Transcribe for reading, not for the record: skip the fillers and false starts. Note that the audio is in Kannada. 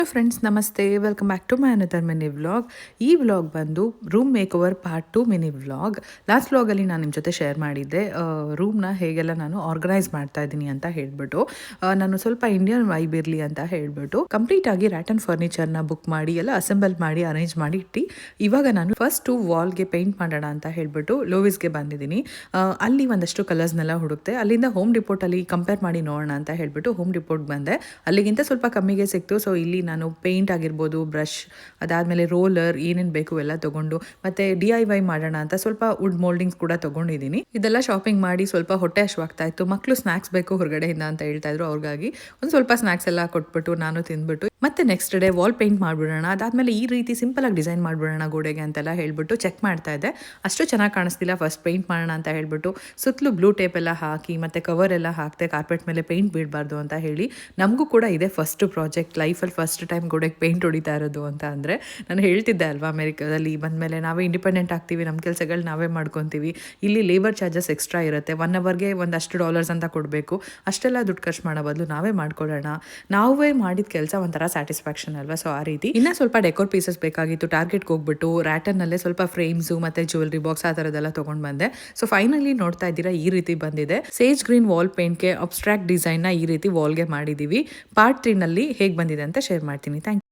ಫ್ರೆಂಡ್ಸ್ ನಮಸ್ತೆ, welcome back to my another mini vlog. ಈ ವ್ಲಾಗ್ ಬಂದು room makeover part 2 mini vlog. Last ವ್ಲಾಗಲ್ಲಿ ನಾನು ನಿಮ್ಮ ಜೊತೆ ಶೇರ್ ಮಾಡಿದ್ದೆ ರೂಮ್ನ ಹೇಗೆಲ್ಲ ನಾನು ಆರ್ಗನೈಸ್ ಮಾಡ್ತಾ ಇದ್ದೀನಿ ಅಂತ ಹೇಳ್ಬಿಟ್ಟು. ನಾನು ಸ್ವಲ್ಪ ಇಂಡಿಯನ್ ವೈಬ್ ಇರಲಿ ಅಂತ ಹೇಳ್ಬಿಟ್ಟು ಕಂಪ್ಲೀಟ್ ಆಗಿ ರ್ಯಾಟನ್ ಫರ್ನಿಚರ್ನ ಬುಕ್ ಮಾಡಿ ಎಲ್ಲ ಅಸೆಂಬಲ್ ಮಾಡಿ ಅರೇಂಜ್ ಮಾಡಿ ಇಟ್ಟು ಇವಾಗ ನಾನು ಫಸ್ಟು ವಾಲ್ಗೆ ಪೇಂಟ್ ಮಾಡೋಣ ಅಂತ ಹೇಳ್ಬಿಟ್ಟು ಲೋವಿಸ್ಗೆ ಬಂದಿದ್ದೀನಿ. ಅಲ್ಲಿ ಒಂದಷ್ಟು ಕಲರ್ಸ್ನೆಲ್ಲ ಹುಡುಕ್ತೆ. ಅಲ್ಲಿಂದ ಹೋಮ್ ಡಿಪೋಟಲ್ಲಿ ಕಂಪೇರ್ ಮಾಡಿ ನೋಡೋಣ ಅಂತ ಹೇಳ್ಬಿಟ್ಟು ಹೋಮ್ ಡಿಪೋಟ್ ಬಂದೆ. ಅಲ್ಲಿಗಿಂತ ಸ್ವಲ್ಪ ಕಮ್ಮಿಗೆ ಸಿಕ್ತು. ಸೊ ಇಲ್ಲಿ ನಾನು ಪೇಂಟ್ ಆಗಿರ್ಬೋದು, ಬ್ರಷ್, ಅದಾದಮೇಲೆ ರೋಲರ್, ಏನೇನು ಬೇಕು ಎಲ್ಲ ತೊಗೊಂಡು ಮತ್ತು DIY ಮಾಡೋಣ ಅಂತ ಸ್ವಲ್ಪ ವುಡ್ ಮೋಲ್ಡಿಂಗ್ಸ್ ಕೂಡ ತೊಗೊಂಡಿದ್ದೀನಿ. ಇದೆಲ್ಲ ಶಾಪಿಂಗ್ ಮಾಡಿ ಸ್ವಲ್ಪ ಹೊಟ್ಟೆ ಹಶ್ವಾಗ್ತಾ ಇತ್ತು. ಮಕ್ಕಳು ಸ್ನ್ಯಾಕ್ಸ್ ಬೇಕು ಹೊರಗಡೆಯಿಂದ ಅಂತ ಹೇಳ್ತಾ ಇದ್ರು. ಅವ್ರಿಗಾಗಿ ಒಂದು ಸ್ವಲ್ಪ ಸ್ನ್ಯಾಕ್ಸ್ ಎಲ್ಲ ಕೊಟ್ಬಿಟ್ಟು ನಾನು ತಿಂದ್ಬಿಟ್ಟು ಮತ್ತೆ ನೆಕ್ಸ್ಟ್ ಡೇ ವಾಲ್ ಪೇಂಟ್ ಮಾಡಿಬಿಡೋಣ, ಅದಾದಮೇಲೆ ಈ ರೀತಿ ಸಿಂಪಲಾಗಿ ಡಿಸೈನ್ ಮಾಡಿಬಿಡೋಣ ಗೋಡೆಗೆ ಅಂತೆಲ್ಲ ಹೇಳ್ಬಿಟ್ಟು ಚೆಕ್ ಮಾಡ್ತಾ ಇದ್ದೆ. ಅಷ್ಟು ಚೆನ್ನಾಗಿ ಕಾಣಿಸ್ತಿಲ್ಲ, ಫಸ್ಟ್ ಪೇಂಟ್ ಮಾಡೋಣ ಅಂತ ಹೇಳ್ಬಿಟ್ಟು ಸುತ್ತಲೂ ಬ್ಲೂ ಟೇಪ್ ಎಲ್ಲ ಹಾಕಿ ಮತ್ತು ಕವರ್ ಎಲ್ಲ ಹಾಕ್ತೆ, ಕಾರ್ಪೆಟ್ ಮೇಲೆ ಪೇಂಟ್ ಬೀಳಬಾರ್ದು ಅಂತ ಹೇಳಿ. ನಮಗೂ ಕೂಡ ಇದೆ ಫಸ್ಟ್ ಪ್ರಾಜೆಕ್ಟ್, ಲೈಫಲ್ಲಿ ಫಸ್ಟ್ ಟೈಮ್ ಗೋಡೆಗೆ ಪೇಂಟ್ ಹೊಡಿತಾ ಇರೋದು ಅಂತ. ಅಂದರೆ ನಾನು ಹೇಳ್ತಿದ್ದೆ ಅಲ್ವಾ, ಅಮೆರಿಕಾದಲ್ಲಿ ಬಂದಮೇಲೆ ನಾವೇ ಇಂಡಿಪೆಂಡೆಂಟ್ ಆಗ್ತೀವಿ, ನಮ್ಮ ಕೆಲಸಗಳು ನಾವೇ ಮಾಡ್ಕೊತೀವಿ. ಇಲ್ಲಿ ಲೇಬರ್ ಚಾರ್ಜಸ್ ಎಕ್ಸ್ಟ್ರಾ ಇರುತ್ತೆ, 1 ಅವರ್ಗೆ ಒಂದಷ್ಟು ಡಾಲರ್ಸ್ ಅಂತ ಕೊಡಬೇಕು. ಅಷ್ಟೆಲ್ಲ ದುಡ್ಡು ಖರ್ಚು ಮಾಡೋ ಬದಲು ನಾವೇ ಮಾಡ್ಕೊಳ್ಳೋಣ, ನಾವೇ ಮಾಡಿದ ಕೆಲಸ ಒಂಥರ ಸ್ಯಾಟಿಸ್ಫ್ಯಾಕ್ಷನ್ ಅಲ್ವಾ. ಸೊ ಆ ರೀತಿ ಇನ್ನೂ ಸ್ವಲ್ಪ ಡೆಕೋರ್ ಪೀಸಸ್ ಬೇಕಾಗಿತ್ತು. ಟಾರ್ಗೆಟ್ಗೆ ಹೋಗ್ಬಿಟ್ಟು ರ್ಯಾಟನ್ನಲ್ಲೇ ಸ್ವಲ್ಪ ಫ್ರೇಮ್ಸು ಮತ್ತು ಜ್ಯುವೆಲ್ರಿ ಬಾಕ್ಸ್ ಆ ಥರದ್ದೆಲ್ಲ ತೊಗೊಂಡು ಬಂದೆ. ಸೊ ಫೈನಲಿ ನೋಡ್ತಾ ಇದ್ದೀರಾ ಈ ರೀತಿ ಬಂದಿದೆ. ಸೇಜ್ ಗ್ರೀನ್ ವಾಲ್ ಪೇಂಟ್ಗೆ ಅಬ್ಸ್ಟ್ರಾಕ್ಟ್ ಡಿಸೈನ್ನ ಈ ರೀತಿ ವಾಲ್ಗೆ ಮಾಡಿದ್ದೀವಿ. ಪಾರ್ಟ್ 3ನಲ್ಲಿ ಹೇಗೆ ಬಂದಿದೆ ಅಂತ ಶೇರ್ ಮಾಡ್ತೀನಿ. Thank you.